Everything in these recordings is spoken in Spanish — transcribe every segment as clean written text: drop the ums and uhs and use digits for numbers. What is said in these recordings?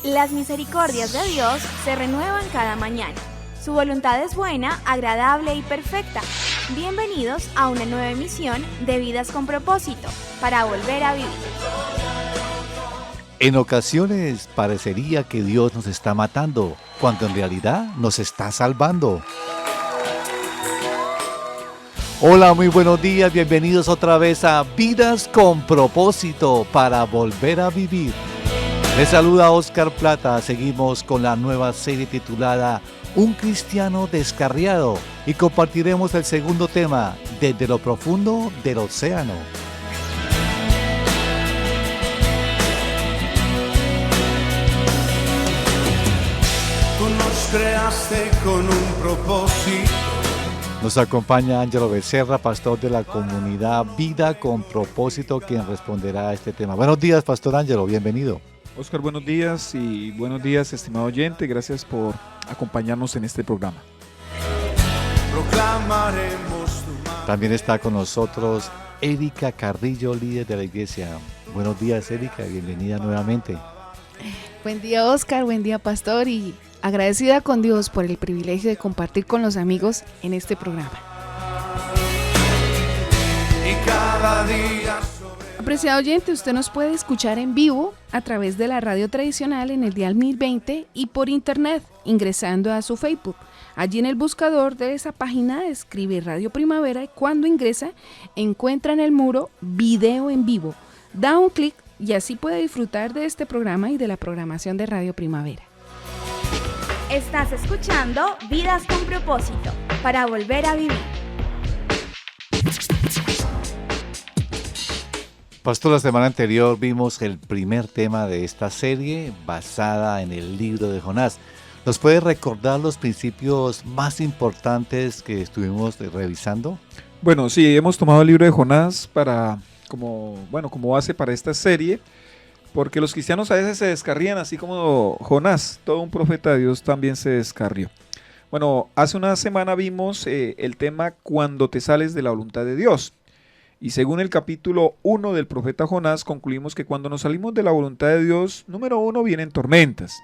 Las misericordias de Dios se renuevan cada mañana. Su voluntad es buena, agradable y perfecta. Bienvenidos a una nueva emisión de Vidas con Propósito, para volver a vivir. En ocasiones parecería que Dios nos está matando, cuando en realidad nos está salvando. Hola, muy buenos días, bienvenidos otra vez a Vidas con Propósito, para volver a vivir. Les saluda Oscar Plata. Seguimos con la nueva serie titulada Un cristiano descarriado y compartiremos el segundo tema, Desde lo profundo del océano. Tú nos creaste con un propósito. Nos acompaña Ángelo Becerra, pastor de la comunidad Vida con Propósito, quien responderá a este tema. Buenos días, pastor Ángelo, bienvenido. Oscar, buenos días y buenos días, estimado oyente. Gracias por acompañarnos en este programa. Proclamaremos tu mano. También está con nosotros Erika Carrillo, líder de la iglesia. Buenos días, Erika, bienvenida nuevamente. Buen día, Oscar, buen día, pastor, y agradecida con Dios por el privilegio de compartir con los amigos en este programa. Y cada día Apreciado oyente, usted nos puede escuchar en vivo a través de la radio tradicional en el dial 1020 y por internet ingresando a su Facebook. Allí en el buscador de esa página escribe Radio Primavera y cuando ingresa encuentra en el muro Video en Vivo. Da un clic y así puede disfrutar de este programa y de la programación de Radio Primavera. Estás escuchando Vidas con Propósito, para volver a vivir. Pastor, la semana anterior vimos el primer tema de esta serie basada en el libro de Jonás. ¿Nos puede recordar los principios más importantes que estuvimos revisando? Bueno, sí, hemos tomado el libro de Jonás como base para esta serie, porque los cristianos a veces se descarrían, así como Jonás, todo un profeta de Dios también se descarrió. Bueno, hace una semana vimos el tema Cuando te sales de la voluntad de Dios. Y según el capítulo 1 del profeta Jonás, concluimos que cuando nos salimos de la voluntad de Dios, número 1, vienen tormentas.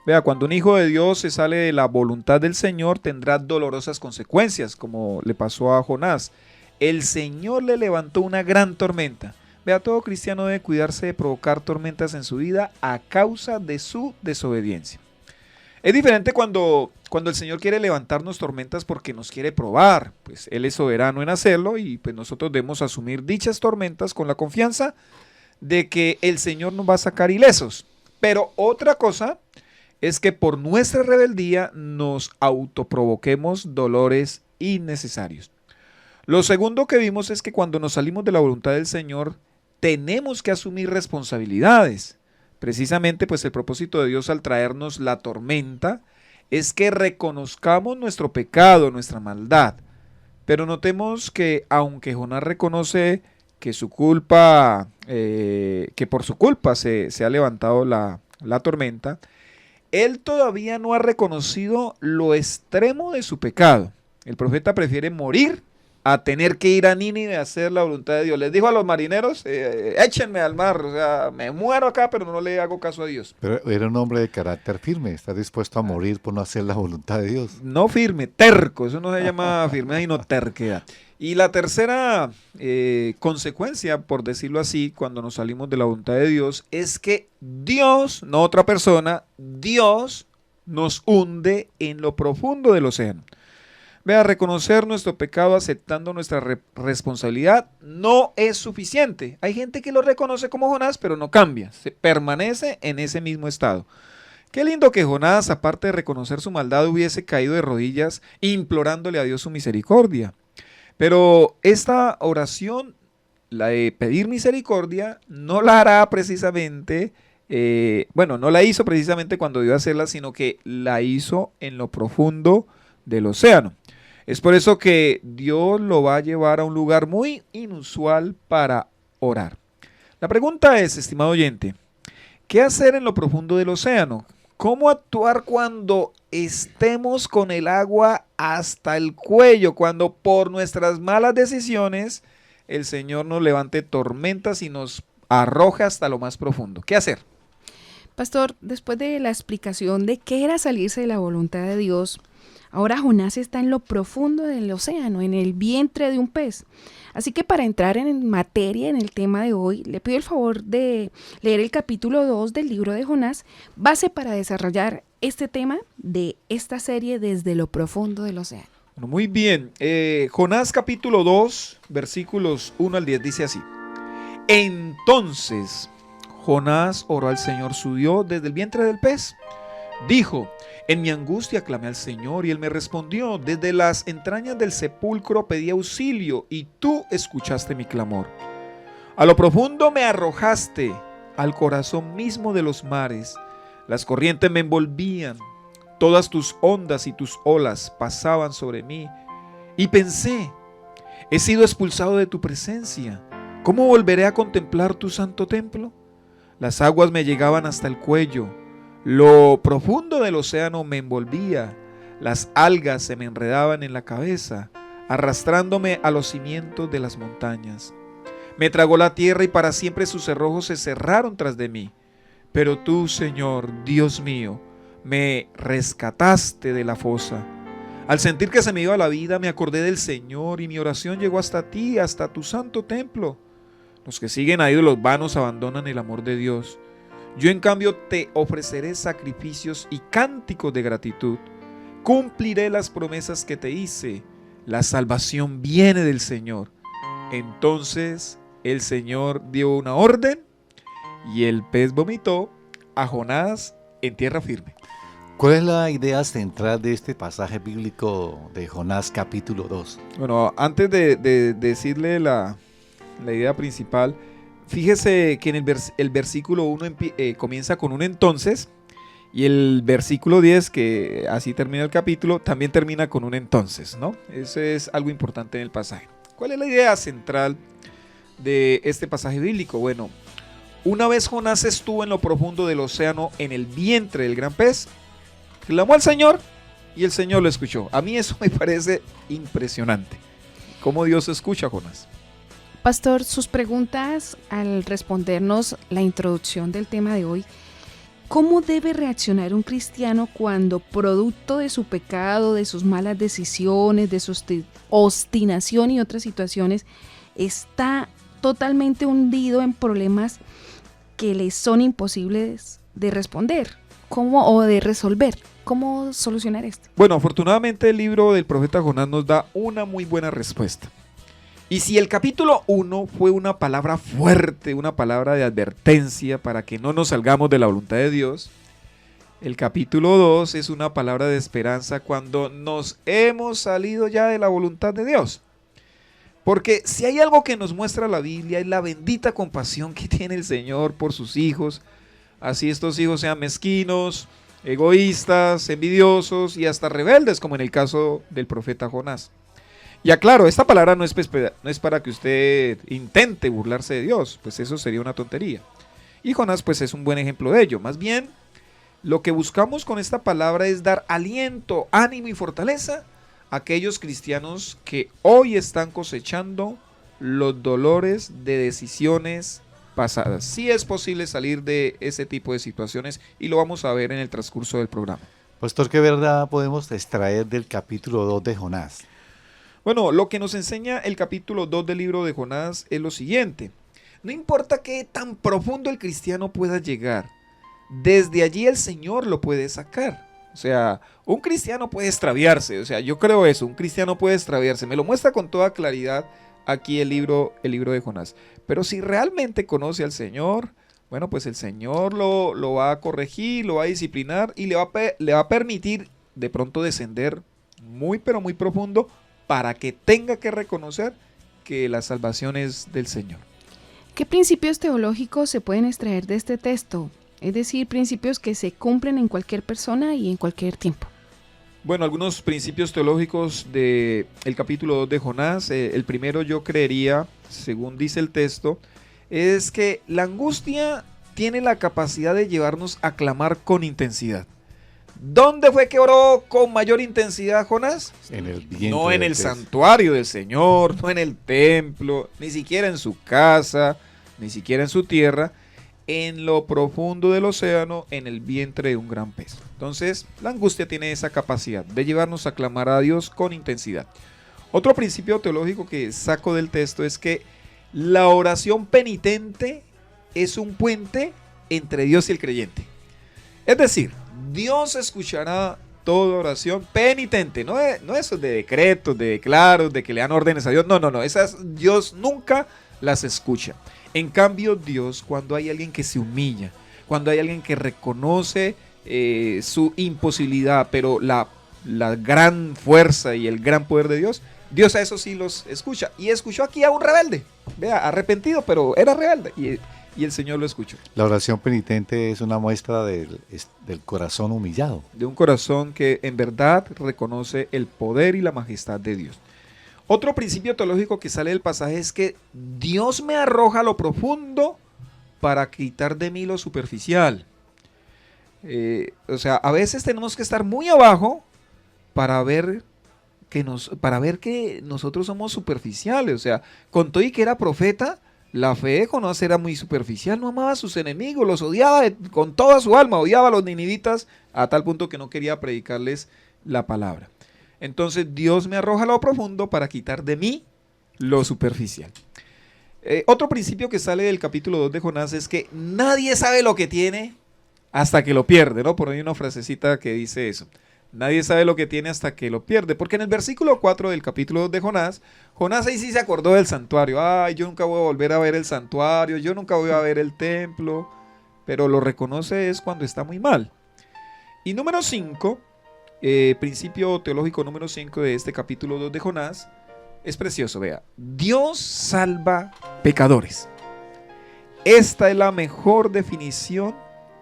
Vea, cuando un hijo de Dios se sale de la voluntad del Señor, tendrá dolorosas consecuencias, como le pasó a Jonás. El Señor le levantó una gran tormenta. Vea, todo cristiano debe cuidarse de provocar tormentas en su vida a causa de su desobediencia. Es diferente cuando el Señor quiere levantarnos tormentas porque nos quiere probar, pues Él es soberano en hacerlo y pues nosotros debemos asumir dichas tormentas con la confianza de que el Señor nos va a sacar ilesos. Pero otra cosa es que por nuestra rebeldía nos autoprovoquemos dolores innecesarios. Lo segundo que vimos es que cuando nos salimos de la voluntad del Señor tenemos que asumir responsabilidades. Precisamente pues el propósito de Dios al traernos la tormenta es que reconozcamos nuestro pecado, nuestra maldad. Pero notemos que aunque Jonás reconoce que que por su culpa se ha levantado la tormenta, él todavía no ha reconocido lo extremo de su pecado. El profeta prefiere morir a tener que ir a Nínive a hacer la voluntad de Dios. Les dijo a los marineros, échenme al mar, o sea, me muero acá, pero no le hago caso a Dios. Pero era un hombre de carácter firme, está dispuesto a morir por no hacer la voluntad de Dios. No firme, terco, eso no se llama firmeza, sino terquedad. Y la tercera consecuencia, por decirlo así, cuando nos salimos de la voluntad de Dios, es que Dios, no otra persona, Dios nos hunde en lo profundo del océano. Vea, reconocer nuestro pecado aceptando nuestra responsabilidad no es suficiente. Hay gente que lo reconoce como Jonás, pero no cambia, permanece en ese mismo estado. Qué lindo que Jonás, aparte de reconocer su maldad, hubiese caído de rodillas implorándole a Dios su misericordia. Pero esta oración, la de pedir misericordia, no la hará precisamente, no la hizo precisamente cuando iba a hacerla, sino que la hizo en lo profundo del océano. Es por eso que Dios lo va a llevar a un lugar muy inusual para orar. La pregunta es, estimado oyente, ¿qué hacer en lo profundo del océano? ¿Cómo actuar cuando estemos con el agua hasta el cuello? Cuando por nuestras malas decisiones el Señor nos levante tormentas y nos arroje hasta lo más profundo. ¿Qué hacer? Pastor, después de la explicación de qué era salirse de la voluntad de Dios, ahora Jonás está en lo profundo del océano, en el vientre de un pez. Así que para entrar en materia en el tema de hoy, le pido el favor de leer el capítulo 2 del libro de Jonás, base para desarrollar este tema de esta serie desde lo profundo del océano. Bueno, muy bien. Jonás capítulo 2, versículos 1 al 10 dice así. Entonces Jonás oró al Señor su Dios desde el vientre del pez. Dijo: en mi angustia clamé al Señor y Él me respondió. Desde las entrañas del sepulcro pedí auxilio y tú escuchaste mi clamor. A lo profundo me arrojaste, al corazón mismo de los mares. Las corrientes me envolvían, todas tus ondas y tus olas pasaban sobre mí. Y pensé: he sido expulsado de tu presencia. ¿Cómo volveré a contemplar tu santo templo? Las aguas me llegaban hasta el cuello. Lo profundo del océano me envolvía. Las algas se me enredaban en la cabeza, arrastrándome a los cimientos de las montañas. Me tragó la tierra y para siempre sus cerrojos se cerraron tras de mí. Pero tú, Señor, Dios mío, me rescataste de la fosa. Al sentir que se me iba la vida, me acordé del Señor y mi oración llegó hasta ti, hasta tu santo templo. Los que siguen a ídolos vanos abandonan el amor de Dios. Yo en cambio te ofreceré sacrificios y cánticos de gratitud. Cumpliré las promesas que te hice. La salvación viene del Señor. Entonces el Señor dio una orden y el pez vomitó a Jonás en tierra firme. ¿Cuál es la idea central de este pasaje bíblico de Jonás capítulo 2? Bueno, antes de decirle la idea principal, fíjese que en el versículo 1 comienza con un entonces, y el versículo 10, que así termina el capítulo, también termina con un entonces, ¿no? Eso es algo importante en el pasaje. ¿Cuál es la idea central de este pasaje bíblico? Bueno, una vez Jonás estuvo en lo profundo del océano, en el vientre del gran pez, clamó al Señor y el Señor lo escuchó. A mí eso me parece impresionante, cómo Dios escucha a Jonás. Pastor, sus preguntas al respondernos la introducción del tema de hoy, ¿cómo debe reaccionar un cristiano cuando, producto de su pecado, de sus malas decisiones, de su obstinación y otras situaciones, está totalmente hundido en problemas que le son imposibles de responder o de resolver? ¿Cómo solucionar esto? Bueno, afortunadamente el libro del profeta Jonás nos da una muy buena respuesta. Y si el capítulo 1 fue una palabra fuerte, una palabra de advertencia para que no nos salgamos de la voluntad de Dios, el capítulo 2 es una palabra de esperanza cuando nos hemos salido ya de la voluntad de Dios. Porque si hay algo que nos muestra la Biblia es la bendita compasión que tiene el Señor por sus hijos, así estos hijos sean mezquinos, egoístas, envidiosos y hasta rebeldes, como en el caso del profeta Jonás. Y aclaro, esta palabra no es para que usted intente burlarse de Dios, pues eso sería una tontería. Y Jonás pues es un buen ejemplo de ello. Más bien, lo que buscamos con esta palabra es dar aliento, ánimo y fortaleza a aquellos cristianos que hoy están cosechando los dolores de decisiones pasadas. Sí es posible salir de ese tipo de situaciones y lo vamos a ver en el transcurso del programa. Pastor, ¿qué verdad podemos extraer del capítulo 2 de Jonás? Bueno, lo que nos enseña el capítulo 2 del libro de Jonás es lo siguiente. No importa qué tan profundo el cristiano pueda llegar, desde allí el Señor lo puede sacar. O sea, un cristiano puede extraviarse, o sea, yo creo eso, un cristiano puede extraviarse. Me lo muestra con toda claridad aquí el libro de Jonás. Pero si realmente conoce al Señor, bueno, pues el Señor lo va a corregir, lo va a disciplinar y le va a permitir de pronto descender muy, pero muy profundo, para que tenga que reconocer que la salvación es del Señor. ¿Qué principios teológicos se pueden extraer de este texto? Es decir, principios que se cumplen en cualquier persona y en cualquier tiempo. Bueno, algunos principios teológicos del capítulo 2 de Jonás. El primero, yo creería, según dice el texto, es que la angustia tiene la capacidad de llevarnos a clamar con intensidad. ¿Dónde fue que oró con mayor intensidad Jonás? En el vientre. No en el santuario del Señor, no en el templo, ni siquiera en su casa, ni siquiera en su tierra. en lo profundo del océano, en el vientre de un gran pez. Entonces, la angustia tiene esa capacidad de llevarnos a clamar a Dios con intensidad. Otro principio teológico que saco del texto es que la oración penitente es un puente entre Dios y el creyente. Es decir, Dios escuchará toda oración penitente, no eso de decretos, de declaros, de que le dan órdenes a Dios. No, esas Dios nunca las escucha. En cambio, Dios, cuando hay alguien que se humilla, cuando hay alguien que reconoce su imposibilidad, pero la gran fuerza y el gran poder de Dios, Dios a eso sí los escucha. Y escuchó aquí a un rebelde, vea, arrepentido, pero era rebelde. Y el Señor lo escuchó. La oración penitente es una muestra del corazón humillado. De un corazón que en verdad reconoce el poder y la majestad de Dios. Otro principio teológico que sale del pasaje es que Dios me arroja a lo profundo para quitar de mí lo superficial. O sea, a veces tenemos que estar muy abajo para ver que nosotros somos superficiales. O sea, con todo y que era profeta, la fe de Jonás era muy superficial, no amaba a sus enemigos, los odiaba con toda su alma, odiaba a los ninivitas a tal punto que no quería predicarles la palabra. Entonces Dios me arroja a lo profundo para quitar de mí lo superficial. Otro principio que sale del capítulo 2 de Jonás es que nadie sabe lo que tiene hasta que lo pierde, ¿no? Por ahí hay una frasecita que dice eso. Nadie sabe lo que tiene hasta que lo pierde. Porque en el versículo 4 del capítulo 2 de Jonás, Jonás ahí sí se acordó del santuario. Ay, yo nunca voy a volver a ver el santuario, yo nunca voy a ver el templo. Pero lo reconoce es cuando está muy mal. Y número 5, principio teológico número 5 de este capítulo 2 de Jonás, es precioso, vea. Dios salva pecadores. Esta es la mejor definición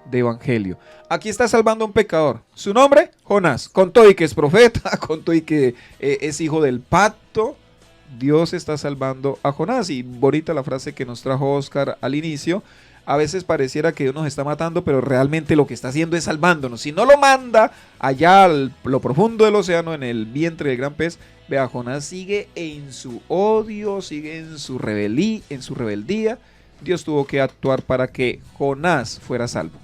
de evangelio. Aquí está salvando a un pecador. ¿Su nombre? Jonás. Con todo y que es profeta, con todo y que es hijo del pacto, Dios está salvando a Jonás. Y bonita la frase que nos trajo Oscar al inicio. A veces pareciera que Dios nos está matando, pero realmente lo que está haciendo es salvándonos. Si no lo manda allá a lo profundo del océano, en el vientre del gran pez, vea, Jonás sigue en su odio, sigue en su rebeldía. Dios tuvo que actuar para que Jonás fuera salvo.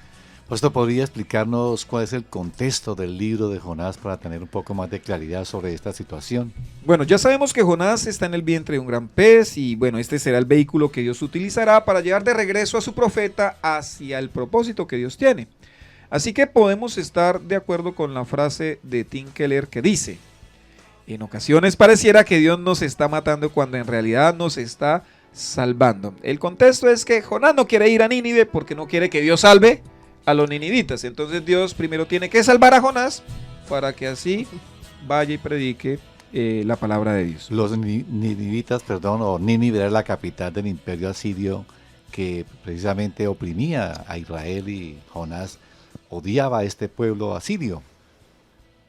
¿Esto podría explicarnos cuál es el contexto del libro de Jonás para tener un poco más de claridad sobre esta situación? Bueno, ya sabemos que Jonás está en el vientre de un gran pez y bueno, este será el vehículo que Dios utilizará para llevar de regreso a su profeta hacia el propósito que Dios tiene. Así que podemos estar de acuerdo con la frase de Tim Keller que dice: en ocasiones pareciera que Dios nos está matando cuando en realidad nos está salvando. El contexto es que Jonás no quiere ir a Nínive porque no quiere que Dios salve a los ninivitas. Entonces Dios primero tiene que salvar a Jonás para que así vaya y predique la palabra de Dios. Los ninivitas, o Nínive era la capital del imperio asirio que precisamente oprimía a Israel, y Jonás odiaba a este pueblo asirio.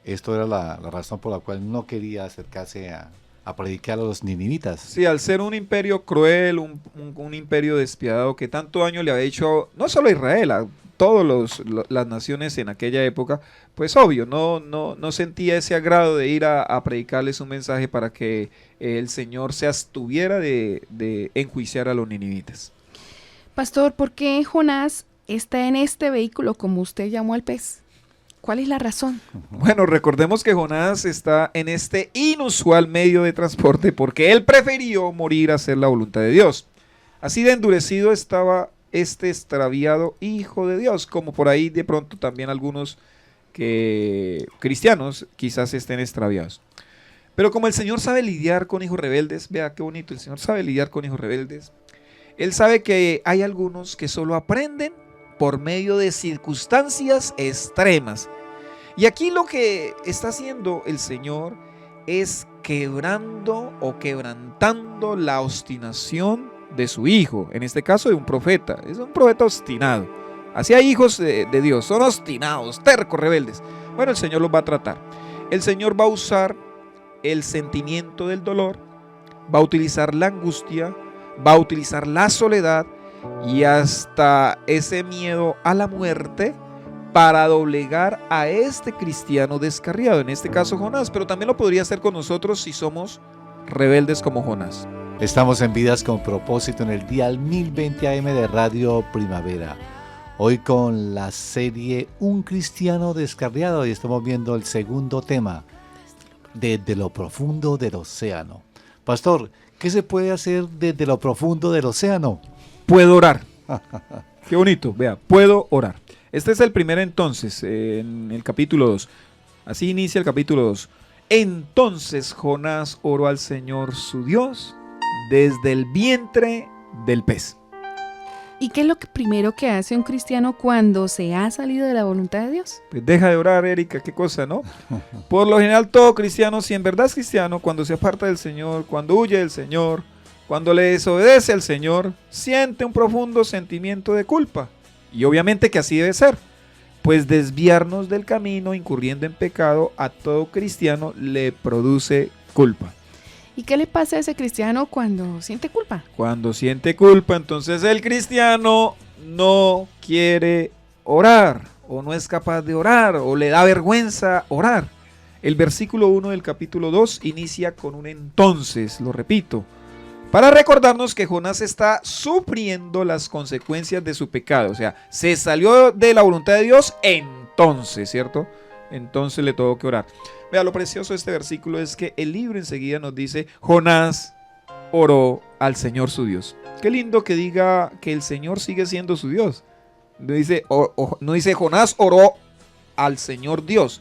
Esto era la razón por la cual no quería acercarse a predicar a los ninivitas. Sí, al ser un imperio cruel, un imperio despiadado que tanto daño le había hecho no solo a Israel, a todas las naciones en aquella época, pues obvio, no sentía ese agrado de ir a predicarles un mensaje para que el Señor se abstuviera de enjuiciar a los ninivitas. Pastor, ¿por qué Jonás está en este vehículo como usted llamó al pez? ¿Cuál es la razón? Bueno, recordemos que Jonás está en este inusual medio de transporte porque él prefirió morir a hacer la voluntad de Dios. Así de endurecido estaba este extraviado hijo de Dios, como por ahí de pronto también algunos cristianos quizás estén extraviados. Pero como el Señor sabe lidiar con hijos rebeldes, vea qué bonito, el Señor sabe lidiar con hijos rebeldes. Él sabe que hay algunos que solo aprenden por medio de circunstancias extremas. Y aquí lo que está haciendo el Señor es quebrando o quebrantando la obstinación de su hijo, en este caso de un profeta. Es un profeta obstinado. Así hay hijos de Dios, son obstinados, tercos, rebeldes. Bueno, el Señor los va a tratar. El Señor va a usar el sentimiento del dolor, va a utilizar la angustia, va a utilizar la soledad y hasta ese miedo a la muerte para doblegar a este cristiano descarriado, en este caso Jonás, pero también lo podría hacer con nosotros si somos rebeldes como Jonás. Estamos en Vidas con Propósito en el dial 1020 AM de Radio Primavera. Hoy con la serie Un Cristiano Descarriado y estamos viendo el segundo tema, Desde lo profundo del océano. Pastor, ¿qué se puede hacer desde lo profundo del océano? Puedo orar. Qué bonito, vea, puedo orar. Este es el primer entonces, en el capítulo 2. Así inicia el capítulo 2. Entonces Jonás oró al Señor su Dios desde el vientre del pez. ¿Y qué es lo primero que hace un cristiano cuando se ha salido de la voluntad de Dios? Pues deja de orar, Erika, qué cosa, ¿no? Por lo general todo cristiano, si en verdad es cristiano, cuando se aparta del Señor, cuando huye del Señor, cuando le desobedece al Señor, siente un profundo sentimiento de culpa. Y obviamente que así debe ser, pues desviarnos del camino incurriendo en pecado a todo cristiano le produce culpa. ¿Y qué le pasa a ese cristiano cuando siente culpa? Cuando siente culpa, entonces el cristiano no quiere orar, o no es capaz de orar, o le da vergüenza orar. El versículo 1 del capítulo 2 inicia con un entonces, lo repito, para recordarnos que Jonás está sufriendo las consecuencias de su pecado. O sea, se salió de la voluntad de Dios, entonces, ¿cierto? Entonces le tuvo que orar. Vea, lo precioso de este versículo es que el libro enseguida nos dice, Jonás oró al Señor su Dios. Qué lindo que diga que el Señor sigue siendo su Dios. No dice Jonás oró al Señor Dios,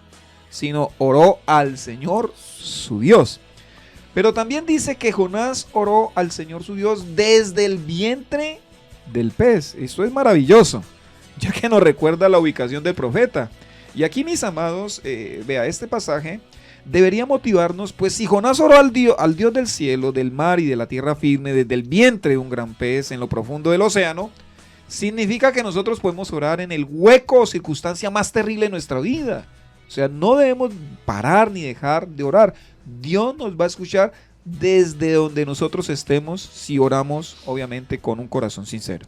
sino oró al Señor su Dios. Pero también dice que Jonás oró al Señor su Dios desde el vientre del pez. Esto es maravilloso, ya que nos recuerda la ubicación del profeta. Y aquí, mis amados, vea, este pasaje debería motivarnos, pues si Jonás oró al Dios del cielo, del mar y de la tierra firme, desde el vientre de un gran pez en lo profundo del océano, significa que nosotros podemos orar en el hueco o circunstancia más terrible de nuestra vida. O sea, no debemos parar ni dejar de orar. Dios nos va a escuchar desde donde nosotros estemos si oramos, obviamente, con un corazón sincero.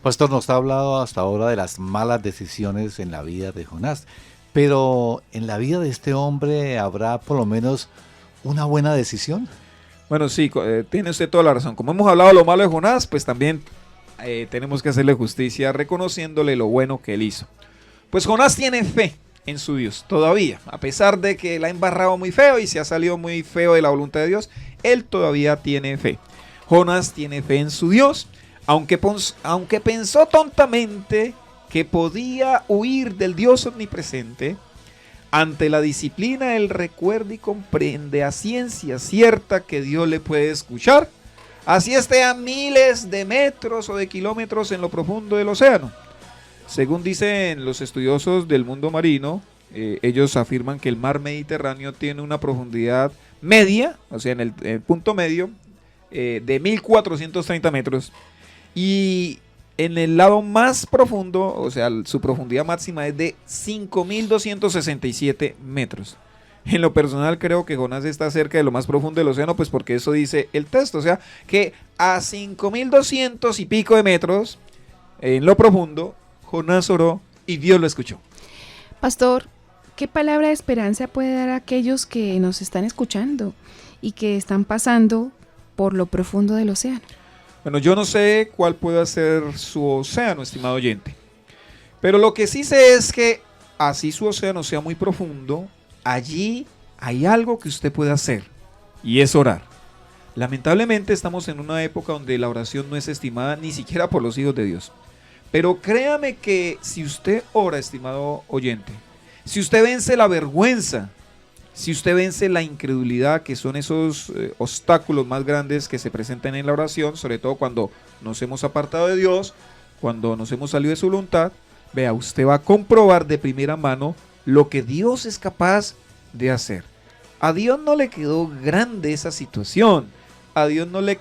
Pastor, nos ha hablado hasta ahora de las malas decisiones en la vida de Jonás, pero en la vida de este hombre habrá por lo menos una buena decisión. Bueno, sí, tiene usted toda la razón. Como hemos hablado de lo malo de Jonás, pues también tenemos que hacerle justicia reconociéndole lo bueno que él hizo. Pues Jonás tiene fe en su Dios, todavía, a pesar de que la ha embarrado muy feo y se ha salido muy feo de la voluntad de Dios, él todavía tiene fe. Jonás tiene fe en su Dios, aunque pensó tontamente que podía huir del Dios omnipresente, ante la disciplina él recuerda y comprende a ciencia cierta que Dios le puede escuchar, así esté a miles de metros o de kilómetros en lo profundo del océano. Según dicen los estudiosos del mundo marino, ellos afirman que el mar Mediterráneo tiene una profundidad media, o sea, en el punto medio, de 1430 metros. Y en el lado más profundo, o sea, su profundidad máxima es de 5267 metros. En lo personal creo que Jonás está cerca de lo más profundo del océano, pues porque eso dice el texto, o sea, que a 5200 y pico de metros, en lo profundo, Jonás oró y Dios lo escuchó. Pastor, ¿qué palabra de esperanza puede dar a aquellos que nos están escuchando y que están pasando por lo profundo del océano? Bueno, yo no sé cuál puede ser su océano, estimado oyente, pero lo que sí sé es que así su océano sea muy profundo, allí hay algo que usted puede hacer y es orar. Lamentablemente estamos en una época donde la oración no es estimada ni siquiera por los hijos de Dios. Pero créame que si usted ora, estimado oyente, si usted vence la vergüenza, si usted vence la incredulidad, que son esos obstáculos más grandes que se presentan en la oración, sobre todo cuando nos hemos apartado de Dios, cuando nos hemos salido de su voluntad, vea, usted va a comprobar de primera mano lo que Dios es capaz de hacer. A Dios no le quedó grande esa situación, a Dios no le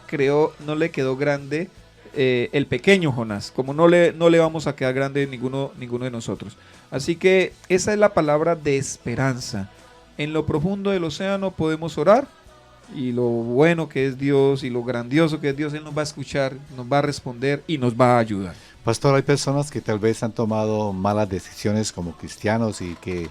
quedó grande el pequeño Jonás, como no le vamos a quedar grande ninguno de nosotros. Así que esa es la palabra de esperanza. En lo profundo del océano podemos orar, y lo bueno que es Dios y lo grandioso que es Dios, Él nos va a escuchar, nos va a responder y nos va a ayudar. Pastor, hay personas que tal vez han tomado malas decisiones como cristianos y que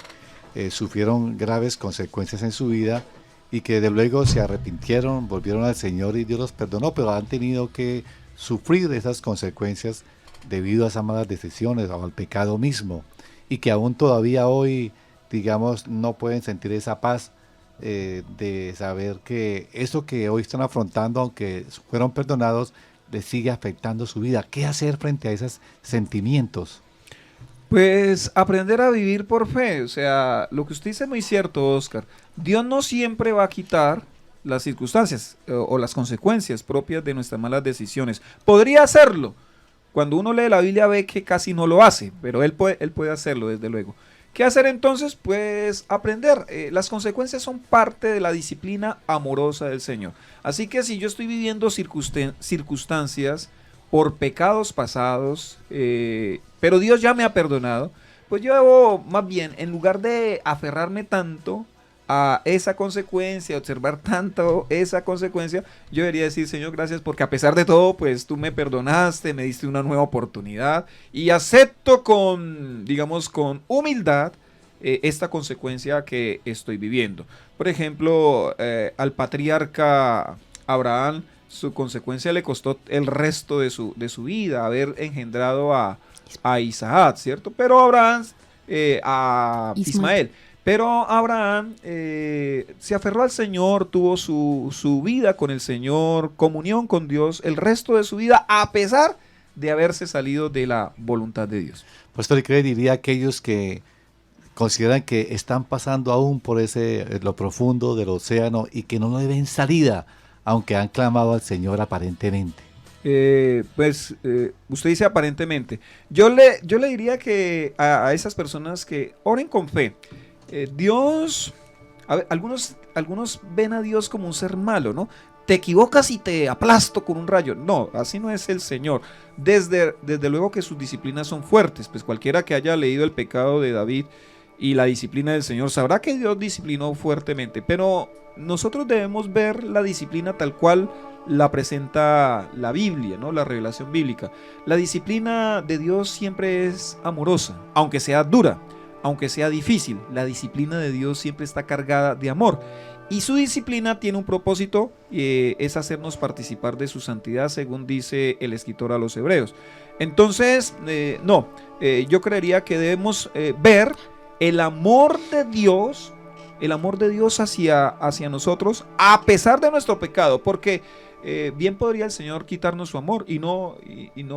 sufrieron graves consecuencias en su vida y que desde luego se arrepintieron, volvieron al Señor y Dios los perdonó, pero han tenido que sufrir esas consecuencias debido a esas malas decisiones o al pecado mismo, y que aún todavía hoy, digamos, no pueden sentir esa paz de saber que eso que hoy están afrontando, aunque fueron perdonados, les sigue afectando su vida. ¿Qué hacer frente a esos sentimientos? Pues aprender a vivir por fe. O sea, lo que usted dice es muy cierto, Oscar. Dios no siempre va a quitar las circunstancias o las consecuencias propias de nuestras malas decisiones. Podría hacerlo. Cuando uno lee la Biblia ve que casi no lo hace, pero Él puede hacerlo, desde luego. ¿Qué hacer entonces? Pues aprender. Las consecuencias son parte de la disciplina amorosa del Señor. Así que si yo estoy viviendo circunstancias por pecados pasados, pero Dios ya me ha perdonado, pues yo debo, más bien, en lugar de aferrarme tanto a esa consecuencia, observar tanto esa consecuencia, yo debería decir: Señor, gracias porque a pesar de todo, pues tú me perdonaste, me diste una nueva oportunidad y acepto con humildad esta consecuencia que estoy viviendo. Por ejemplo, al patriarca Abraham, su consecuencia le costó el resto de su vida, haber engendrado a Isaac, ¿cierto? Pero Abraham, a Ismael. Pero Abraham se aferró al Señor, tuvo su vida con el Señor, comunión con Dios, el resto de su vida, a pesar de haberse salido de la voluntad de Dios. Pastor, ¿y qué le diría a aquellos que consideran que están pasando aún por lo profundo del océano y que no le ven salida, aunque han clamado al Señor aparentemente? Usted dice aparentemente. Yo le diría que a esas personas que oren con fe. Dios, a ver, algunos ven a Dios como un ser malo, ¿no? Te equivocas y te aplasto con un rayo. No, así no es el Señor. Desde luego que sus disciplinas son fuertes, pues cualquiera que haya leído el pecado de David y la disciplina del Señor sabrá que Dios disciplinó fuertemente, pero nosotros debemos ver la disciplina tal cual la presenta la Biblia, ¿no? La revelación bíblica. La disciplina de Dios siempre es amorosa, aunque sea dura, aunque sea difícil. La disciplina de Dios siempre está cargada de amor. Y su disciplina tiene un propósito, es hacernos participar de su santidad, según dice el escritor a los Hebreos. Entonces, yo creería que debemos ver el amor de Dios hacia nosotros, a pesar de nuestro pecado, porque bien podría el Señor quitarnos su amor y no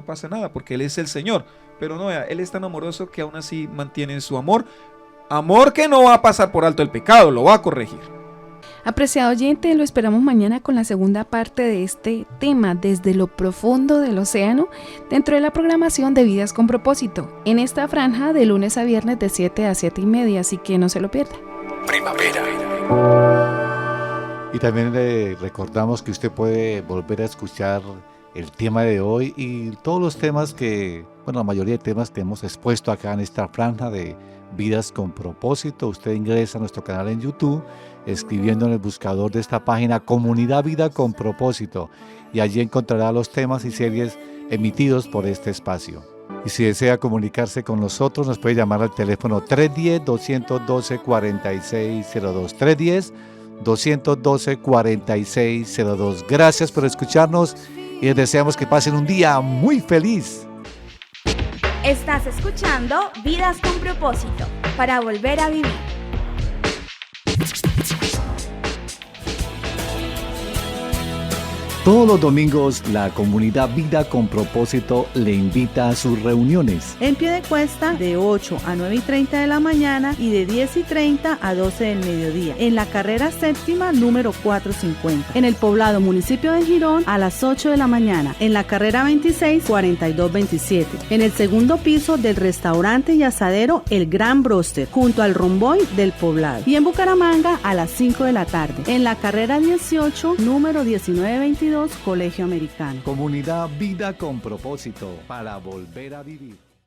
pasa nada, porque Él es el Señor. Pero no, Él es tan amoroso que aún así mantiene su amor que no va a pasar por alto el pecado, lo va a corregir. Apreciado oyente, lo esperamos mañana con la segunda parte de este tema, desde lo profundo del océano, dentro de la programación de Vidas con Propósito, en esta franja de lunes a viernes de 7 a 7:30, así que no se lo pierda. Primavera. Y también le recordamos que usted puede volver a escuchar el tema de hoy y todos los temas la mayoría de temas que hemos expuesto acá en esta franja de Vidas con Propósito. Usted ingresa a nuestro canal en YouTube, escribiendo en el buscador de esta página Comunidad Vida con Propósito, y allí encontrará los temas y series emitidos por este espacio. Y si desea comunicarse con nosotros, nos puede llamar al teléfono 310-212-4602, 310-212-4602. Gracias por escucharnos y les deseamos que pasen un día muy feliz. Estás escuchando Vidas con Propósito, para volver a vivir. Todos los domingos, la comunidad Vida con Propósito le invita a sus reuniones. En Piedecuesta, de 8 a 9:30 de la mañana y de 10:30 a 12 del mediodía. En la carrera séptima, número 450. En el poblado municipio de Girón, a las 8 de la mañana. En la carrera 26, 4227. En el segundo piso del restaurante y asadero El Gran Broster, junto al Romboy del poblado. Y en Bucaramanga, a las 5 de la tarde. En la carrera 18, número 1922, Colegio Americano. Comunidad Vida con Propósito, para volver a vivir.